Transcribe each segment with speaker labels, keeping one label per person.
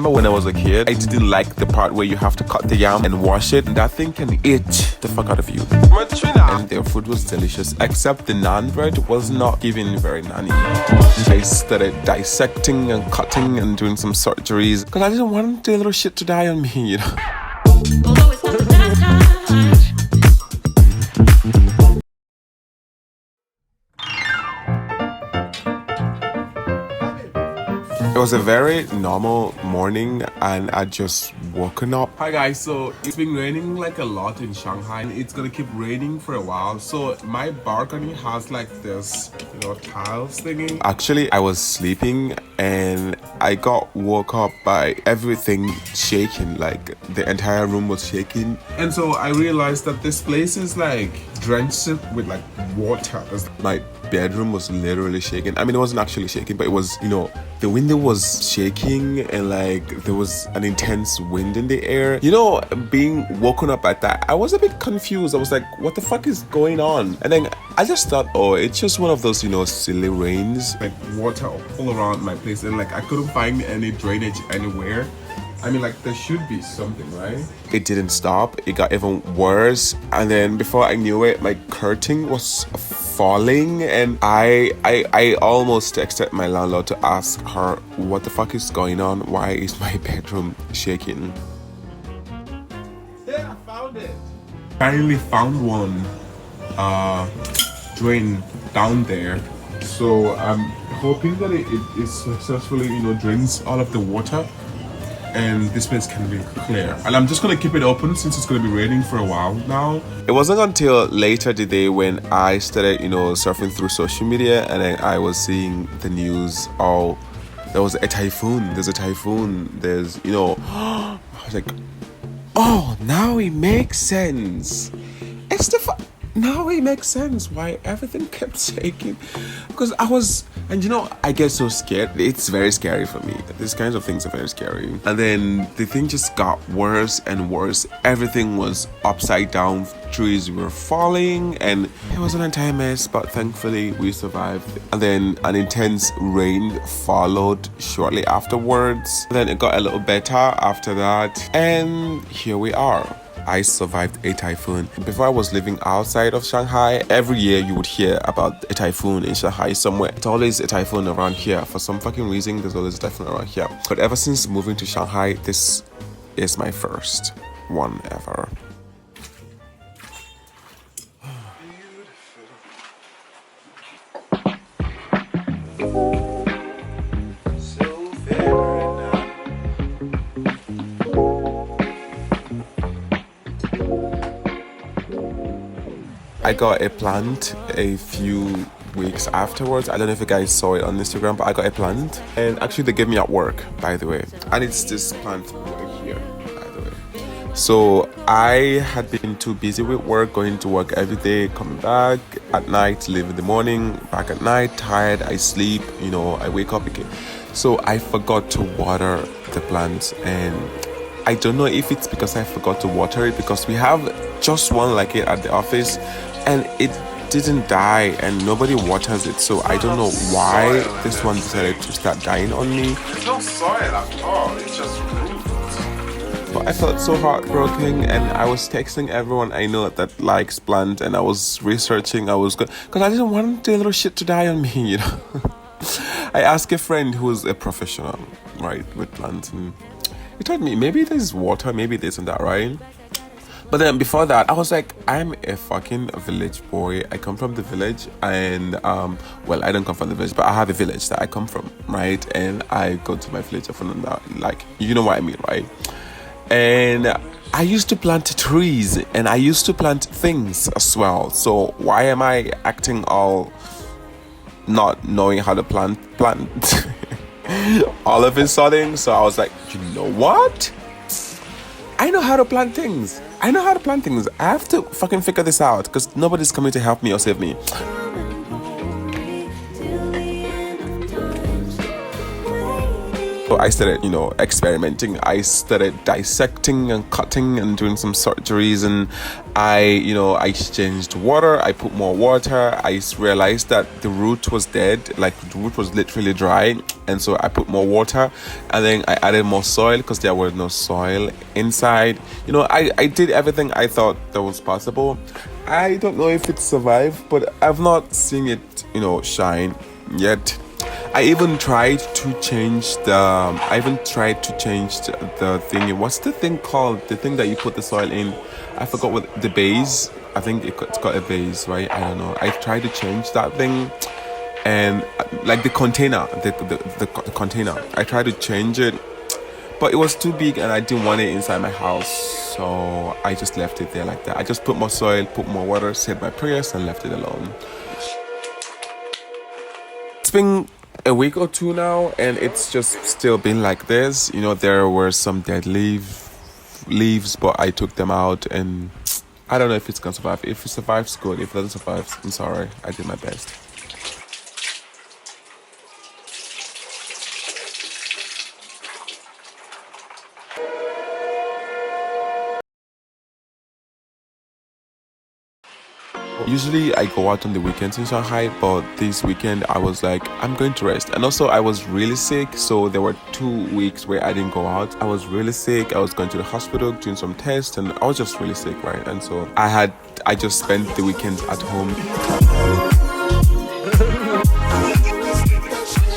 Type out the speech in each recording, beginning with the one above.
Speaker 1: remember when I was a kid, I didn't like the part where you have to cut the yam and wash it. That thing can itch the fuck out of you. And their food was delicious, except the naan bread was not giving very nanny. I started dissecting and cutting and doing some surgeries because I didn't want the little shit to die on me, you know. Although it's not that time. It was a very normal morning and I just woken up. Hi guys, so it's been raining like a lot in Shanghai and it's gonna keep raining for a while. So my balcony has like this, tiles thingy. Actually, I was sleeping and I got woke up by everything shaking, like the entire room was shaking. And so I realized that this place is like drenched with like water. My bedroom was literally shaking. I mean, it wasn't actually shaking, but it was, the window was shaking and like there was an intense wind in the air. Being woken up like that, I was a bit confused. I was like, what the fuck is going on? And then I just thought, oh, it's just one of those, silly rains. Like water all around my place and like I couldn't find any drainage anywhere. I mean, like, there should be something, right? It didn't stop. It got even worse. And then before I knew it, my curtain was falling. And I almost texted my landlord to ask her, what the fuck is going on? Why is my bedroom shaking? Yeah, I found it. Finally found one drain down there. So I'm hoping that it successfully, drains all of the water. And this place can be clear. And I'm just gonna keep it open since it's gonna be raining for a while now. It wasn't until later today when I started, surfing through social media and then I was seeing the news. Oh, there was a typhoon. There's a typhoon. There's, I was like, oh, now it makes sense. Now it makes sense why everything kept shaking. Because I get so scared. It's very scary for me. These kinds of things are very scary. And then the thing just got worse and worse. Everything was upside down. Trees were falling and it was an entire mess, but thankfully we survived. And then an intense rain followed shortly afterwards. Then it got a little better after that. And here we are. I survived a typhoon. Before I was living outside of Shanghai, every year you would hear about a typhoon in Shanghai somewhere. It's always a typhoon around here. For some fucking reason, there's always a typhoon around here. But ever since moving to Shanghai, this is my first one ever. I got a plant a few weeks afterwards. I don't know if you guys saw it on Instagram, but I got a plant. And actually they gave me at work, by the way. And it's this plant right here, by the way. So I had been too busy with work, going to work every day, coming back at night, leave in the morning, back at night, tired, I sleep, I wake up again. So I forgot to water the plants and I don't know if it's because I forgot to water it because we have just one like it at the office and it didn't die and nobody waters it, so I don't know why this one decided to start dying on me. It's not soil at all, it's just fruit. But I felt so heartbroken and I was texting everyone I know that likes plants and I was researching, because I didn't want the little shit to die on me, I asked a friend who's a professional, right, with plants and he told me maybe there's water, maybe this and that, right? But then before that, I was like, I'm a fucking village boy. I come from the village and, well, I don't come from the village, but I have a village that I come from, right? And I go to my village often and that, like, you know what I mean, right? And I used to plant trees and I used to plant things as well. So why am I acting all not knowing how to plant all of a sudden? So I was like, you know what? I know how to plant things. I have to fucking figure this out because nobody's coming to help me or save me. So I started, experimenting. I started dissecting and cutting and doing some surgeries, and I exchanged water. I put more water. I realized that the root was dead, like the root was literally dry, and so I put more water, and then I added more soil because there was no soil inside. I did everything I thought that was possible. I don't know if it survived, but I've not seen it, shine yet. I even tried to change the thing. What's the thing called? The thing that you put the soil in. I forgot what the base. I think it's got a base, right? I don't know. I tried to change that thing, and like the container, the container. I tried to change it, but it was too big, and I didn't want it inside my house, so I just left it there like that. I just put more soil, put more water, said my prayers, and left it alone. It's been a week or two now, and it's just still been like this. There were some dead leaves, but I took them out, and I don't know if it's gonna survive. If it survives, good. If it doesn't survive, I'm sorry. I did my best. Usually I go out on the weekends in Shanghai, but this weekend I was like, I'm going to rest. And also I was really sick, so there were 2 weeks where I didn't go out. I was really sick. I was going to the hospital doing some tests, and I was just really sick, right? And so I just spent the weekends at home.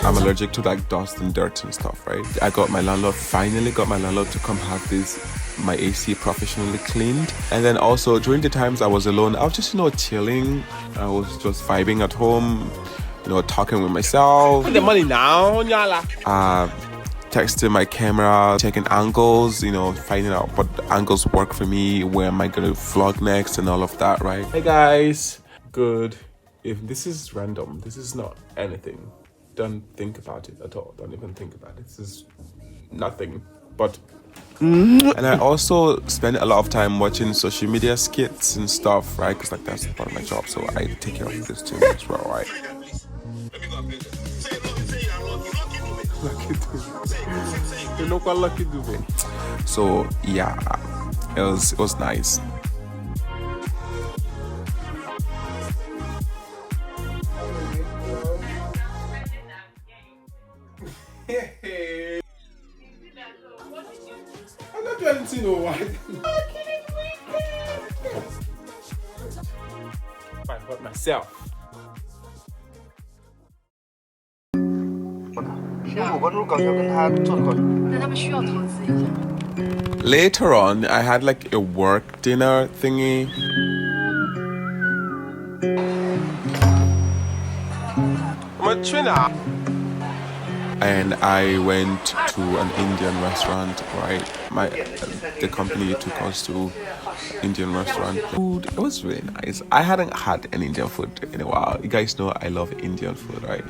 Speaker 1: I'm allergic to like dust and dirt and stuff, right? I finally got my landlord to come have my AC professionally cleaned. And then also during the times I was alone, I was just, chilling. I was just vibing at home, talking with myself. The money now, texting my camera, checking angles, finding out what angles work for me, where am I gonna vlog next and all of that, right? Hey guys, good. If this is random, this is not anything. Don't think about it at all. Don't even think about it. This is nothing. But and I also spend a lot of time watching social media skits and stuff, right? Because that's part of my job, so I take care of this too as well, right? You know what lucky doing? So yeah, it was nice. I'm not trying to know why. I got myself. Later on, I had like a work dinner thingy. I'm a trainer. And I went to an Indian restaurant, right? The company took us to Indian restaurant. Food, it was really nice. I hadn't had an Indian food in a while. You guys know I love Indian food, right?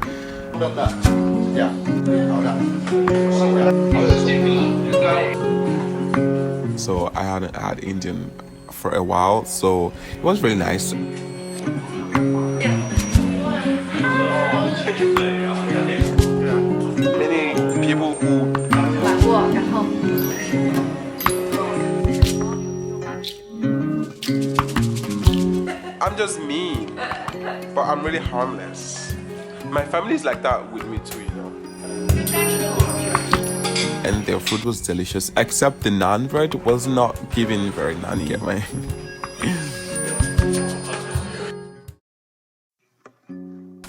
Speaker 1: So I hadn't had Indian for a while, so it was really nice. I'm just mean, but I'm really harmless. My family is like that with me too, And their food was delicious, except the naan bread was not given very naan yet, man.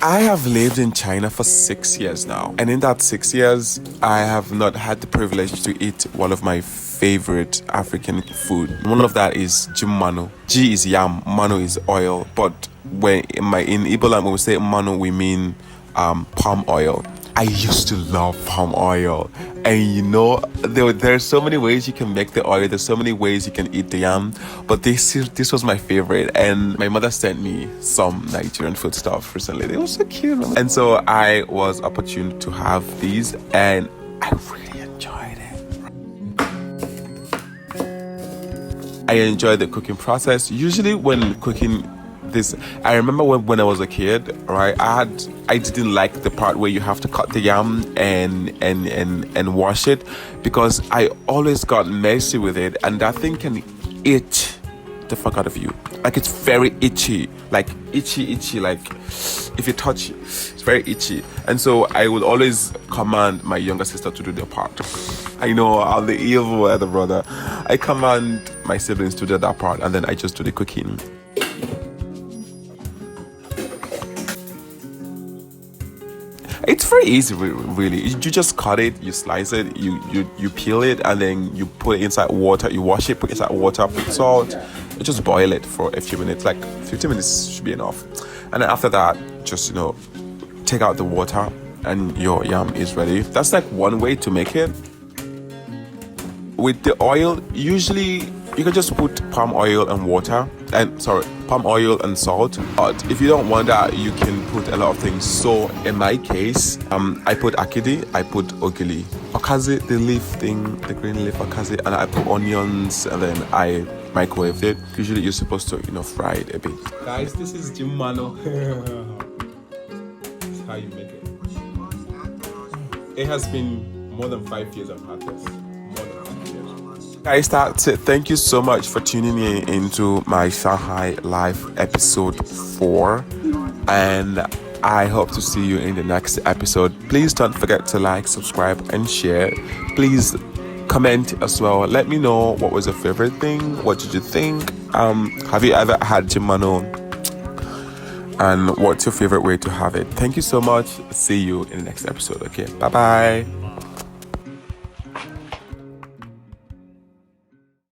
Speaker 1: I have lived in China for 6 years now, and in that 6 years, I have not had the privilege to eat one of my favorite African food. One of that is jumano. Ji is yam, mano is oil, but when in Igbo land when we say mano, we mean palm oil. I used to love palm oil, and there's so many ways you can make the oil. There's so many ways you can eat the yam, but this was my favorite. And my mother sent me some Nigerian food stuff recently. It was so cute, and so I was opportune to have these, and I really enjoyed it. I enjoy the cooking process. Usually when cooking this. I remember when I was a kid, right? I didn't like the part where you have to cut the yam and wash it, because I always got messy with it, and that thing can itch the fuck out of you. Like, it's very itchy, like itchy, like if you touch it, it's very itchy. And so I would always command my younger sister to do their part. I know, I'm the evil elder brother. I command my siblings to do that part, and then I just do the cooking. It's very easy, really. You just cut it, you slice it, you peel it, and then you put it inside water. You wash it, put it inside water, put salt, you just boil it for a few minutes. Like 15 minutes should be enough. And then after that, just take out the water, and your yam is ready. That's like one way to make it. With the oil, usually you can just put palm oil and water, palm oil and salt. But if you don't want that, you can put a lot of things. So in my case, I put akidi, I put ogili, okazi, the leaf thing, the green leaf okazi, and I put onions, and then I microwave it. Usually you're supposed to fry it a bit. Guys, this is Jimano. This is how you make it. It has been more than 5 years I've had this. Guys, that's it. Thank you so much for tuning in into my Shanghai live episode 4, and I hope to see you in the next episode. Please don't forget to like, subscribe, and share. Please comment as well. Let me know what was your favorite thing. What did you think? Have you ever had Jimano? And what's your favorite way to have it? Thank you so much. See you in the next episode. Okay, bye bye.